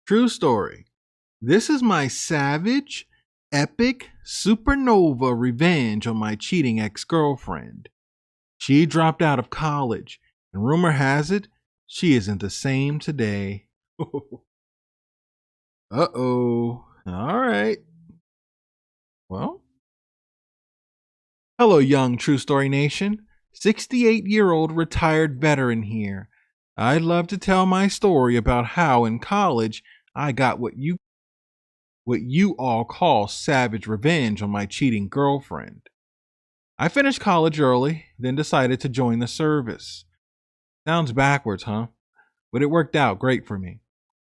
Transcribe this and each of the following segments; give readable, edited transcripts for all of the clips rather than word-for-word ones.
True story. This is my savage, epic, supernova revenge on my cheating ex girlfriend. She dropped out of college, and rumor has it, she isn't the same today. Uh-oh. All right. Well, hello, young True Story Nation. 68-year-old retired veteran here. I'd love to tell my story about how in college I got what you all call savage revenge on my cheating girlfriend. I finished college early, then decided to join the service. Sounds backwards, huh? But it worked out great for me.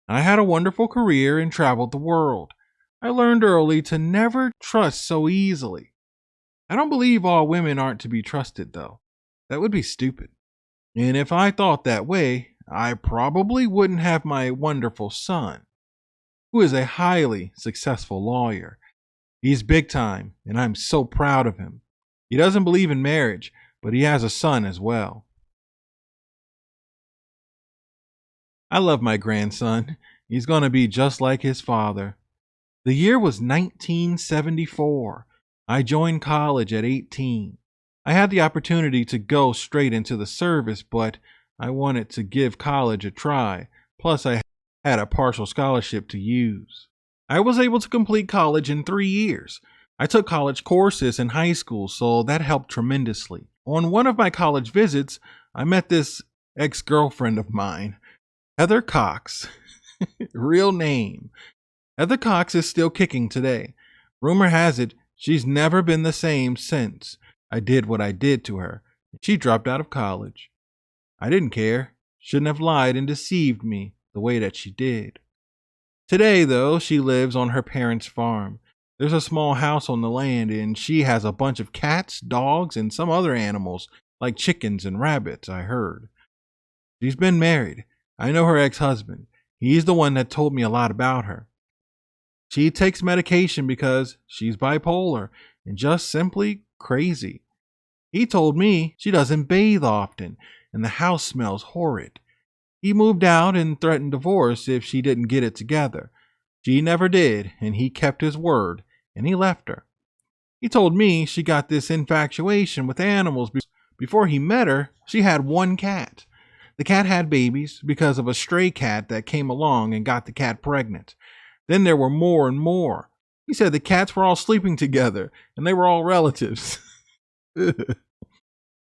I had a wonderful career and traveled the world. I learned early to never trust so easily. I don't believe all women aren't to be trusted, though. That would be stupid. And if I thought that way, I probably wouldn't have my wonderful son, who is a highly successful lawyer. He's big time, and I'm so proud of him. He doesn't believe in marriage, but he has a son as well. I love my grandson. He's going to be just like his father. The year was 1974. I joined college at 18. I had the opportunity to go straight into the service, but I wanted to give college a try. Plus, I had a partial scholarship to use. I was able to complete college in 3 years. I took college courses in high school, so that helped tremendously. On one of my college visits, I met this ex-girlfriend of mine, Heather Cox. Real name. Heather Cox is still kicking today. Rumor has it she's never been the same since I did what I did to her. She dropped out of college. I didn't care. Shouldn't have lied and deceived me the way that she did. Today, though, she lives on her parents' farm. There's a small house on the land, and she has a bunch of cats, dogs, and some other animals, like chickens and rabbits, I heard. She's been married. I know her ex-husband. He's the one that told me a lot about her. She takes medication because she's bipolar and just simply crazy. He told me she doesn't bathe often, and the house smells horrid. He moved out and threatened divorce if she didn't get it together. She never did, and he kept his word, and he left her. He told me she got this infatuation with animals. Before he met her, she had one cat. The cat had babies because of a stray cat that came along and got the cat pregnant. Then there were more and more. He said the cats were all sleeping together, and they were all relatives.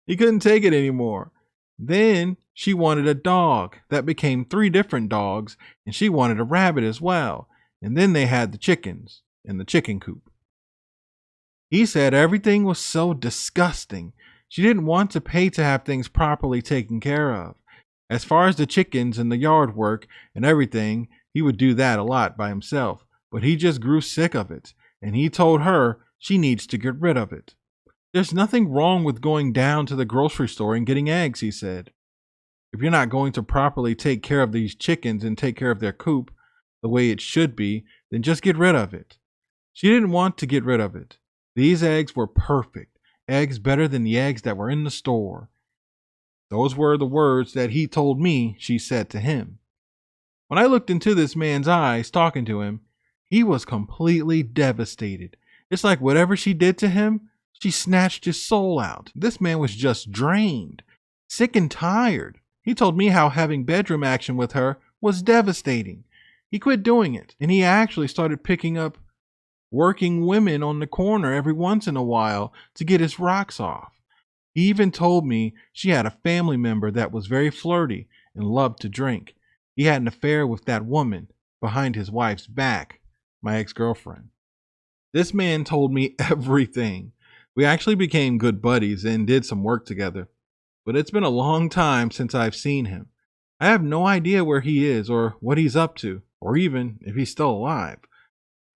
He couldn't take it anymore. Then she wanted a dog. That became 3 different dogs, and she wanted a rabbit as well. And then they had the chickens in the chicken coop. He said everything was so disgusting. She didn't want to pay to have things properly taken care of. As far as the chickens and the yard work and everything, he would do that a lot by himself. But he just grew sick of it, and he told her she needs to get rid of it. There's nothing wrong with going down to the grocery store and getting eggs, he said. If you're not going to properly take care of these chickens and take care of their coop the way it should be, then just get rid of it. She didn't want to get rid of it. These eggs were perfect, eggs better than the eggs that were in the store. Those were the words that he told me she said to him. When I looked into this man's eyes talking to him, he was completely devastated. It's like whatever she did to him, she snatched his soul out. This man was just drained, sick and tired. He told me how having bedroom action with her was devastating. He quit doing it, and he actually started picking up working women on the corner every once in a while to get his rocks off. He even told me she had a family member that was very flirty and loved to drink. He had an affair with that woman behind his wife's back, my ex-girlfriend. This man told me everything. We actually became good buddies and did some work together. But it's been a long time since I've seen him. I have no idea where he is or what he's up to, or even if he's still alive.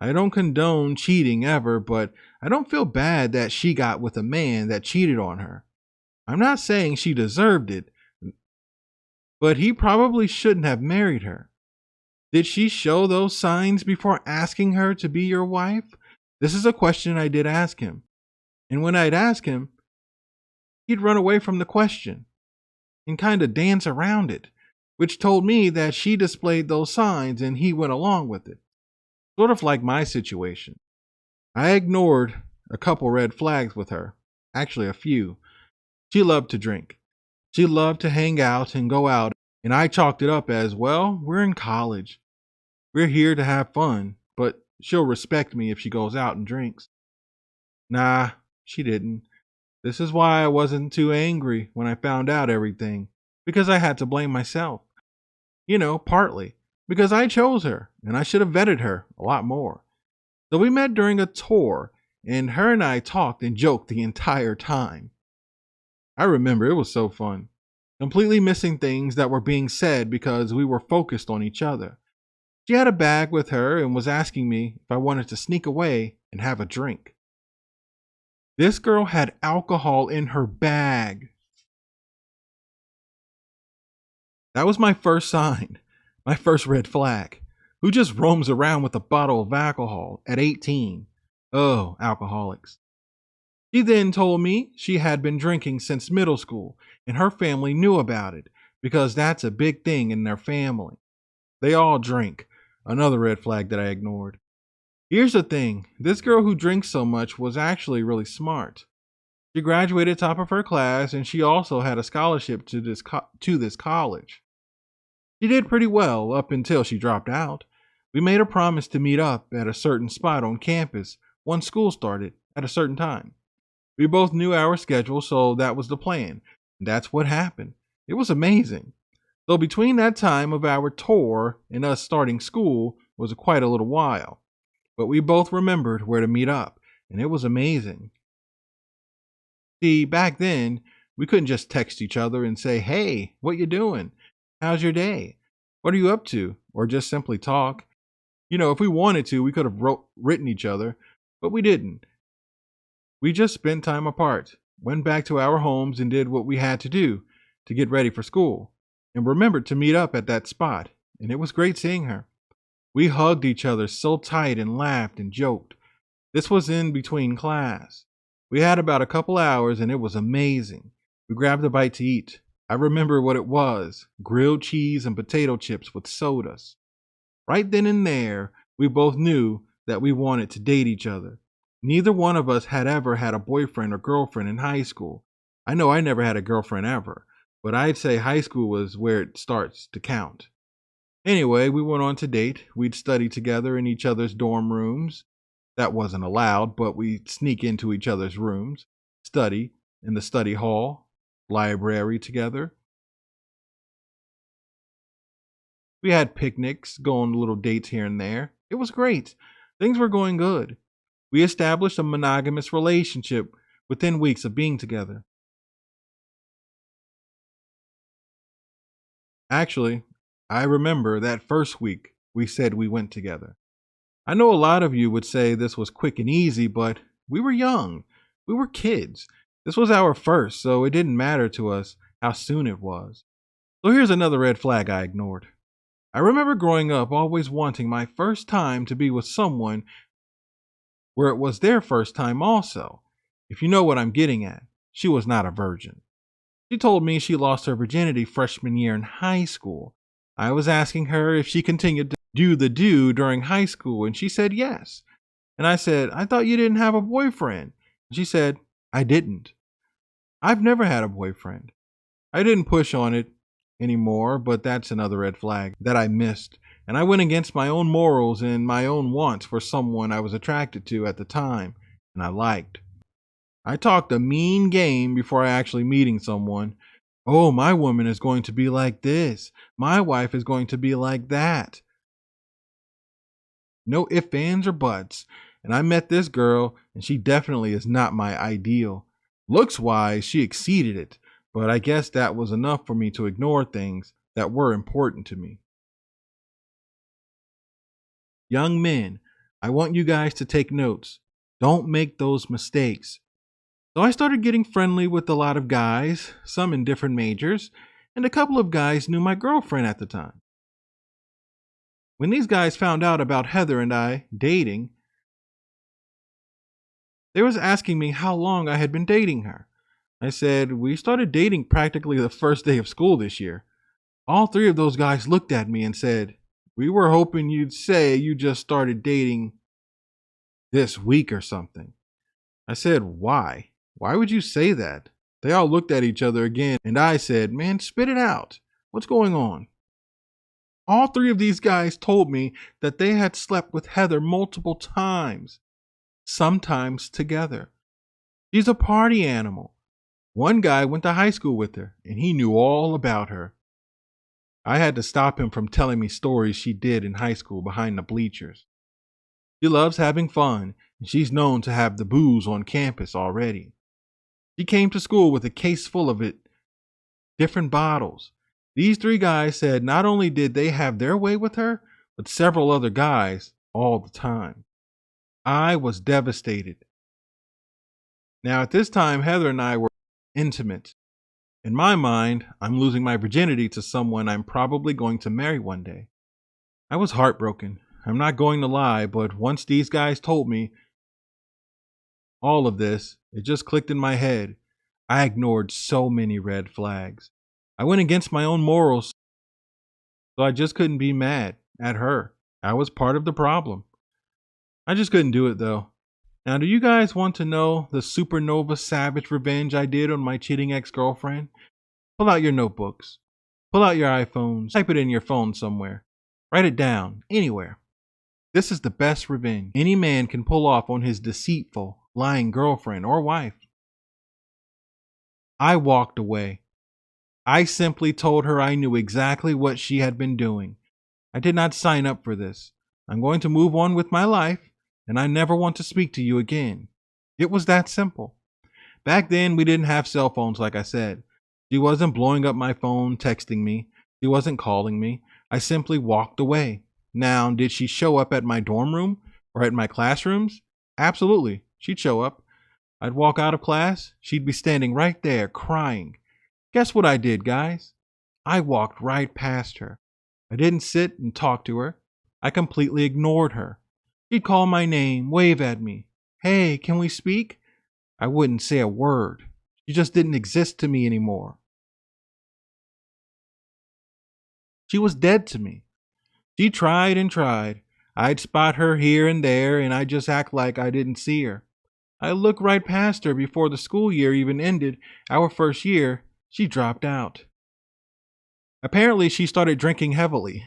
I don't condone cheating ever, but I don't feel bad that she got with a man that cheated on her. I'm not saying she deserved it, but he probably shouldn't have married her. Did she show those signs before asking her to be your wife? This is a question I did ask him. And when I'd ask him, he'd run away from the question and kind of dance around it. which told me that she displayed those signs and he went along with it. Sort of like my situation. I ignored a couple red flags with her, actually, a few. She loved to drink. She loved to hang out and go out, and I chalked it up as, well, we're in college. We're here to have fun, but she'll respect me if she goes out and drinks. Nah, she didn't. This is why I wasn't too angry when I found out everything, because I had to blame myself. Partly because I chose her and I should have vetted her a lot more. So we met during a tour, and her and I talked and joked the entire time. I remember it was so fun, completely missing things that were being said because we were focused on each other. She had a bag with her and was asking me if I wanted to sneak away and have a drink. This girl had alcohol in her bag. That was my first sign, my first red flag. Who just roams around with a bottle of alcohol at 18? Oh, alcoholics. She then told me she had been drinking since middle school and her family knew about it because that's a big thing in their family. They all drink. Another red flag that I ignored. Here's the thing, this girl who drinks so much was actually really smart. She graduated top of her class and she also had a scholarship to this college. She did pretty well up until she dropped out. We made a promise to meet up at a certain spot on campus once school started at a certain time. We both knew our schedule, so that was the plan. That's what happened. It was amazing. So between that time of our tour and us starting school was quite a little while. But we both remembered where to meet up, and it was amazing. See, back then, we couldn't just text each other and say, "Hey, what you doing? How's your day? What are you up to?" Or just simply talk. If we wanted to, we could have written each other, but we didn't. We just spent time apart, went back to our homes and did what we had to do to get ready for school, and remembered to meet up at that spot, and it was great seeing her. We hugged each other so tight and laughed and joked. This was in between class. We had about a couple hours and it was amazing. We grabbed a bite to eat. I remember what it was, grilled cheese and potato chips with sodas. Right then and there, we both knew that we wanted to date each other. Neither one of us had ever had a boyfriend or girlfriend in high school. I know I never had a girlfriend ever, but I'd say high school was where it starts to count. Anyway, we went on to date. We'd study together in each other's dorm rooms. That wasn't allowed, but we'd sneak into each other's rooms, study in the study hall, library together. We had picnics, go on little dates here and there. It was great. Things were going good. We established a monogamous relationship within weeks of being together. Actually, I remember that first week we said we went together. I know a lot of you would say this was quick and easy, but we were young. We were kids. This was our first, so it didn't matter to us how soon it was. So here's another red flag I ignored. I remember growing up always wanting my first time to be with someone where it was their first time also. If you know what I'm getting at, she was not a virgin. She told me she lost her virginity freshman year in high school. I was asking her if she continued to do the do during high school, and she said yes. And I said, "I thought you didn't have a boyfriend." And she said, "I didn't. I've never had a boyfriend." I didn't push on it anymore, but that's another red flag that I missed. And I went against my own morals and my own wants for someone I was attracted to at the time and I liked. I talked a mean game before actually meeting someone. Oh, my woman is going to be like this. My wife is going to be like that. No ifs, ands, or buts. And I met this girl, and she definitely is not my ideal. Looks wise, she exceeded it, but I guess that was enough for me to ignore things that were important to me. Young men, I want you guys to take notes. Don't make those mistakes. So I started getting friendly with a lot of guys, some in different majors, and a couple of guys knew my girlfriend at the time. When these guys found out about Heather and I dating, they was asking me how long I had been dating her. I said, "We started dating practically the first day of school this year." All three of those guys looked at me and said, "We were hoping you'd say you just started dating this week or something." I said, "Why? Why would you say that?" They all looked at each other again, and I said, "Man, spit it out. What's going on?" All three of these guys told me that they had slept with Heather multiple times, sometimes together. She's a party animal. One guy went to high school with her, and he knew all about her. I had to stop him from telling me stories she did in high school behind the bleachers. She loves having fun, and she's known to have the booze on campus already. She came to school with a case full of it, different bottles. These three guys said not only did they have their way with her, but several other guys all the time. I was devastated. Now, at this time, Heather and I were intimate. In my mind, I'm losing my virginity to someone I'm probably going to marry one day. I was heartbroken. I'm not going to lie, but once these guys told me all of this, it just clicked in my head. I ignored so many red flags. I went against my own morals, so I just couldn't be mad at her. I was part of the problem. I just couldn't do it though. Now, do you guys want to know the supernova savage revenge I did on my cheating ex-girlfriend? Pull out your notebooks. Pull out your iPhones. Type it in your phone somewhere. Write it down, anywhere. This is the best revenge any man can pull off on his deceitful, lying girlfriend or wife. I walked away. I simply told her I knew exactly what she had been doing. I did not sign up for this. I'm going to move on with my life, and I never want to speak to you again. It was that simple. Back then, we didn't have cell phones, like I said. She wasn't blowing up my phone, texting me. She wasn't calling me. I simply walked away. Now, did she show up at my dorm room or at my classrooms? Absolutely. She'd show up. I'd walk out of class. She'd be standing right there crying. Guess what I did, guys? I walked right past her. I didn't sit and talk to her. I completely ignored her. She'd call my name, wave at me. Hey, can we speak? I wouldn't say a word. She just didn't exist to me anymore. She was dead to me. She tried and tried. I'd spot her here and there, and I'd just act like I didn't see her. I looked right past her before the school year even ended. Our first year, she dropped out. Apparently, she started drinking heavily,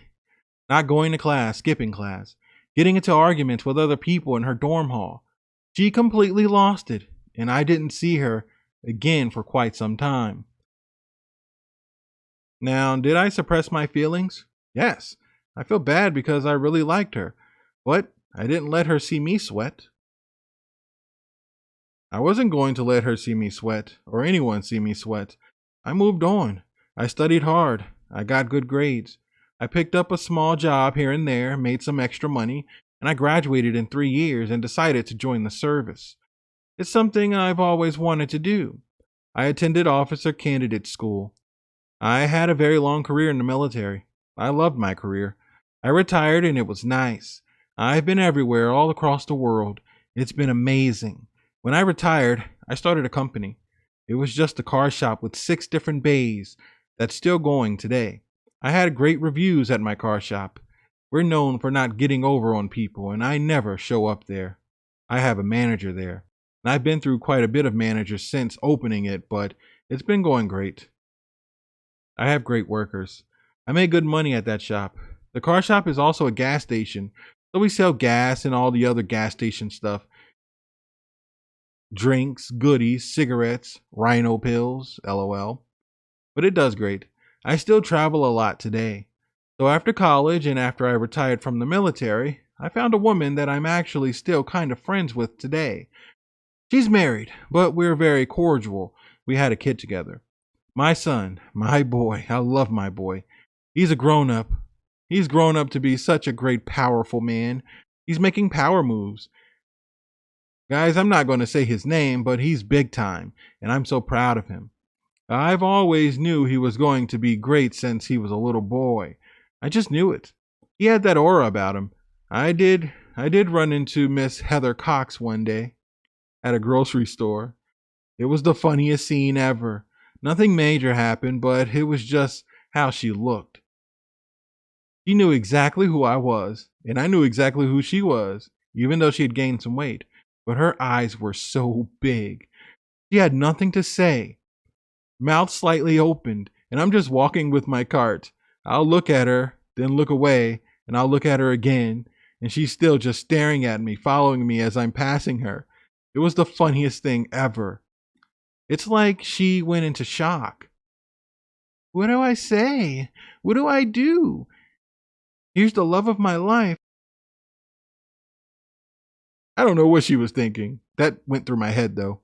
not going to class, skipping class, getting into arguments with other people in her dorm hall. She completely lost it, and I didn't see her again for quite some time. Now, did I suppress my feelings? Yes. I feel bad because I really liked her, but I didn't let her see me sweat. I wasn't going to let her see me sweat, or anyone see me sweat. I moved on. I studied hard. I got good grades. I picked up a small job here and there, made some extra money, and I graduated in 3 years and decided to join the service. It's something I've always wanted to do. I attended officer candidate school. I had a very long career in the military. I loved my career. I retired and it was nice. I've been everywhere, all across the world. It's been amazing. When I retired, I started a company. It was just a car shop with 6 different bays that's still going today. I had great reviews at my car shop. We're known for not getting over on people, and I never show up there. I have a manager there. And I've been through quite a bit of managers since opening it, but it's been going great. I have great workers. I make good money at that shop. The car shop is also a gas station, so we sell gas and all the other gas station stuff. Drinks, goodies, cigarettes, rhino pills, lol. But it does great. I still travel a lot today. So after college and after I retired from the military, I found a woman that I'm actually still kind of friends with today. She's married, but we're very cordial. We had a kid together. My son, my boy, I love my boy. He's a grown up. He's grown up to be such a great, powerful man. He's making power moves. Guys, I'm not going to say his name, but he's big time, and I'm so proud of him. I've always knew he was going to be great since he was a little boy. I just knew it. He had that aura about him. I did run into Miss Heather Cox one day at a grocery store. It was the funniest scene ever. Nothing major happened, but it was just how she looked. She knew exactly who I was, and I knew exactly who she was, even though she had gained some weight. But her eyes were so big. She had nothing to say, mouth slightly opened, and I'm just walking with my cart. I'll look at her, then look away, and I'll look at her again, and she's still just staring at me, following me as I'm passing her. It was the funniest thing ever. It's like she went into shock. What do I say? What do I do? Here's the love of my life. I don't know what she was thinking. That went through my head though.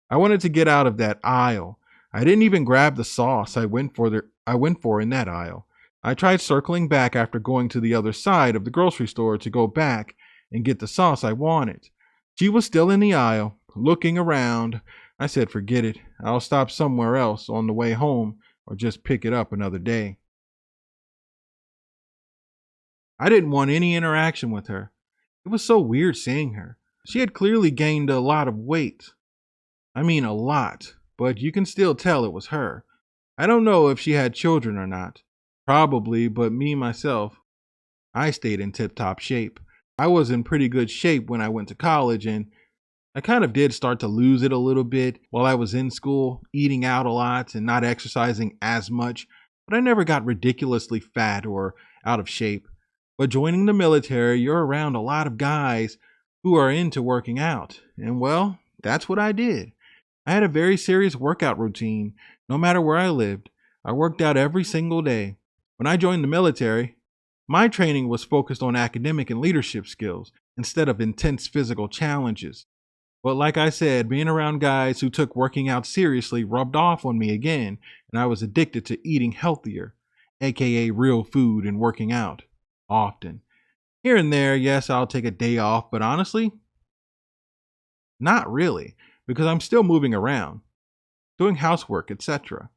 I wanted to get out of that aisle. I didn't even grab the sauce I went for in that aisle. I tried circling back after going to the other side of the grocery store to go back and get the sauce I wanted. She was still in the aisle, looking around. I said, forget it. I'll stop somewhere else on the way home or just pick it up another day. I didn't want any interaction with her. It was so weird seeing her. She had clearly gained a lot of weight. I mean, a lot, but you can still tell it was her. I don't know if she had children or not. Probably, but me myself, I stayed in tip top shape. I was in pretty good shape when I went to college, and I kind of did start to lose it a little bit while I was in school, eating out a lot and not exercising as much, but I never got ridiculously fat or out of shape. But joining the military, you're around a lot of guys who are into working out, and well, that's what I did. I had a very serious workout routine, no matter where I lived. I worked out every single day. When I joined the military, my training was focused on academic and leadership skills instead of intense physical challenges. But like I said, being around guys who took working out seriously rubbed off on me again, and I was addicted to eating healthier, aka real food and working out, often. Here and there, yes, I'll take a day off, but honestly, not really, because I'm still moving around, doing housework, etc.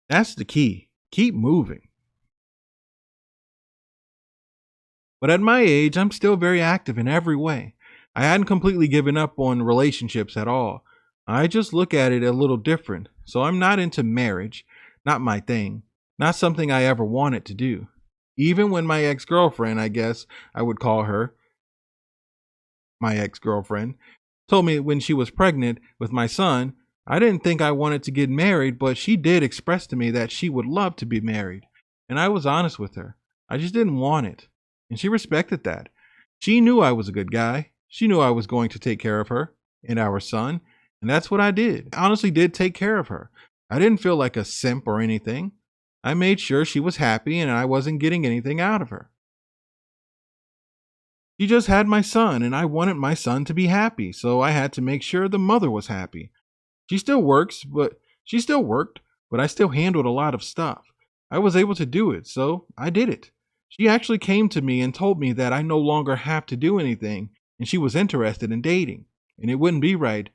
That's the key. Keep moving. But at my age, I'm still very active in every way. I hadn't completely given up on relationships at all. I just look at it a little different. So I'm not into marriage, not my thing, not something I ever wanted to do. Even when my ex girlfriend, I guess I would call her my ex girlfriend, told me when she was pregnant with my son, I didn't think I wanted to get married, but she did express to me that she would love to be married. And I was honest with her. I just didn't want it. And she respected that. She knew I was a good guy. She knew I was going to take care of her and our son. And that's what I did. I honestly did take care of her. I didn't feel like a simp or anything. I made sure she was happy and I wasn't getting anything out of her. She just had my son, and I wanted my son to be happy, so I had to make sure the mother was happy. She still works, but she still worked, but I still handled a lot of stuff. I was able to do it, so I did it. She actually came to me and told me that I no longer have to do anything, and she was interested in dating, and it wouldn't be right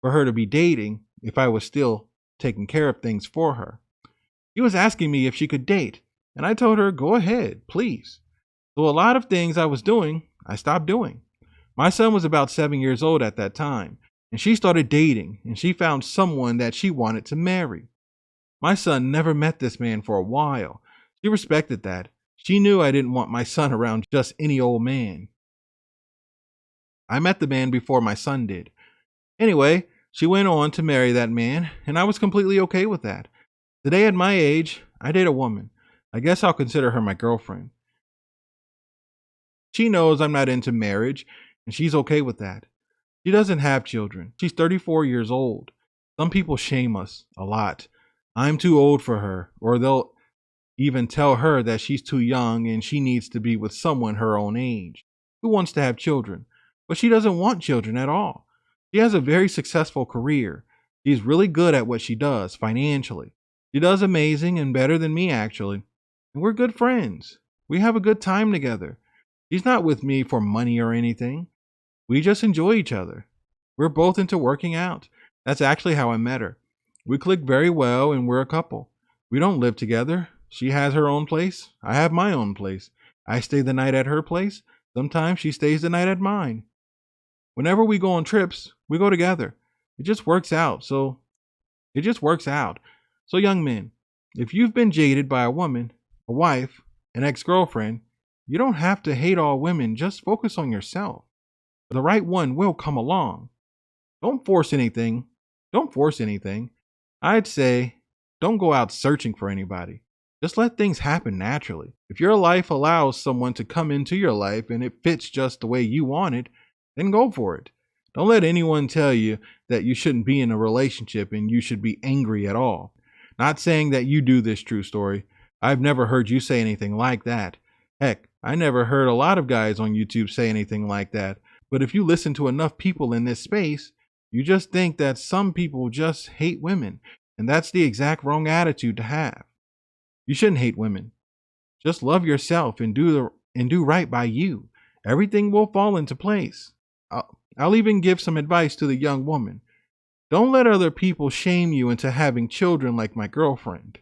for her to be dating if I was still taking care of things for her. She was asking me if she could date, and I told her, go ahead, please. So a lot of things I was doing, I stopped doing. My son was about 7 years old at that time, and she started dating, and she found someone that she wanted to marry. My son never met this man for a while. She respected that. She knew I didn't want my son around just any old man. I met the man before my son did. Anyway, she went on to marry that man, and I was completely okay with that. Today at my age, I date a woman. I guess I'll consider her my girlfriend. She knows I'm not into marriage, and she's okay with that. She doesn't have children. She's 34 years old. Some people shame us a lot. I'm too old for her, or they'll even tell her that she's too young and she needs to be with someone her own age who wants to have children. But she doesn't want children at all. She has a very successful career. She's really good at what she does financially. She does amazing and better than me, actually. And we're good friends. We have a good time together. She's not with me for money or anything. We just enjoy each other. We're both into working out. That's actually how I met her. We click very well and we're a couple. We don't live together. She has her own place. I have my own place. I stay the night at her place. Sometimes she stays the night at mine. Whenever we go on trips, we go together. It just works out. So young men, if you've been jaded by a a wife, an ex-girlfriend, you don't have to hate all women. Just focus on yourself. The right one will come along. Don't force anything. Don't force anything. I'd say don't go out searching for anybody. Just let things happen naturally. If your life allows someone to come into your life and it fits just the way you want it, then go for it. Don't let anyone tell you that you shouldn't be in a relationship and you should be angry at all. Not saying that you do this, true story. I've never heard you say anything like that. Heck, I never heard a lot of guys on YouTube say anything like that. But if you listen to enough people in this space, you just think that some people just hate women. And that's the exact wrong attitude to have. You shouldn't hate women. Just love yourself and do right by you. Everything will fall into place. I'll even give some advice to the young woman. Don't let other people shame you into having children like my girlfriend.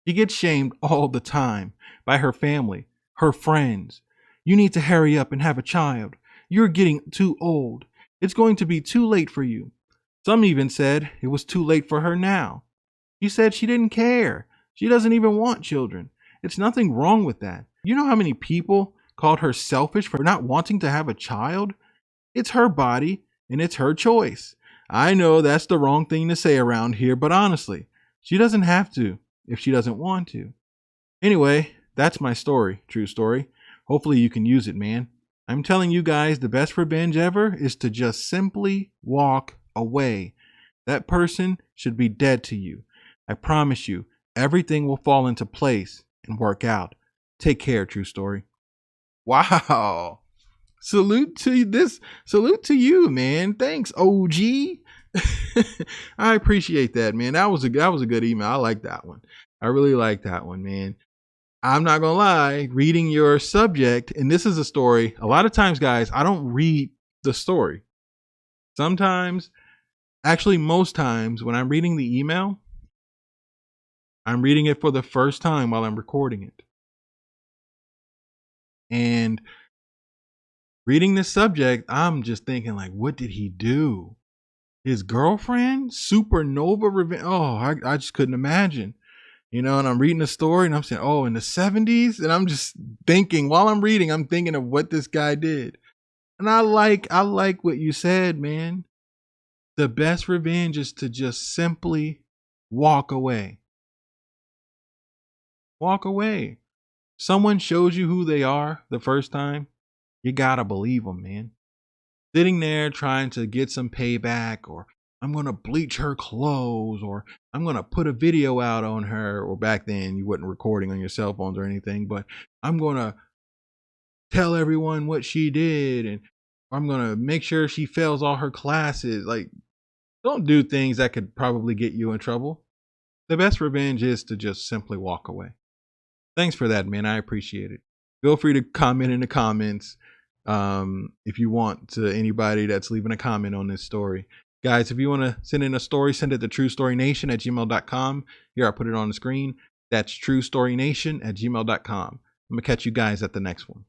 She gets shamed all the time by her family, her friends. You need to hurry up and have a child. You're getting too old. It's going to be too late for you. Some even said it was too late for her now. She said she didn't care. She doesn't even want children. It's nothing wrong with that. You know how many people called her selfish for not wanting to have a child? It's her body and it's her choice. I know that's the wrong thing to say around here, but honestly, she doesn't have to if she doesn't want to. Anyway, that's my story, true story. Hopefully you can use it, man. I'm telling you guys, the best revenge ever is to just simply walk away. That person should be dead to you. I promise you, everything will fall into place and work out. Take care, true story. Wow. Salute to you, man. Thanks, OG. I appreciate that, man. That was a good email. I like that one. I really like that one, man. I'm not gonna lie, reading your subject, and this is a story. A lot of times, guys, I don't read the story. Sometimes, actually most times, when I'm reading the email, I'm reading it for the first time while I'm recording it. And reading this subject, I'm just thinking like, what did he do? His girlfriend? Supernova revenge? Oh, I just couldn't imagine. You know, and I'm reading the story and I'm saying, oh, in the 70s? And I'm just thinking, while I'm reading, I'm thinking of what this guy did. And I like what you said, man. The best revenge is to just simply walk away. Walk away. Someone shows you who they are the first time, you gotta believe them, man. Sitting there trying to get some payback, or I'm going to bleach her clothes, or I'm going to put a video out on her, or back then you wasn't recording on your cell phones or anything, but I'm going to tell everyone what she did, and I'm going to make sure she fails all her classes. Like, don't do things that could probably get you in trouble. The best revenge is to just simply walk away. Thanks for that, man. I appreciate it. Feel free to comment in the comments if you want, to anybody that's leaving a comment on this story. Guys, if you want to send in a story, send it to truestorynation@gmail.com. Here, I'll put it on the screen. That's truestorynation@gmail.com. I'm going to catch you guys at the next one.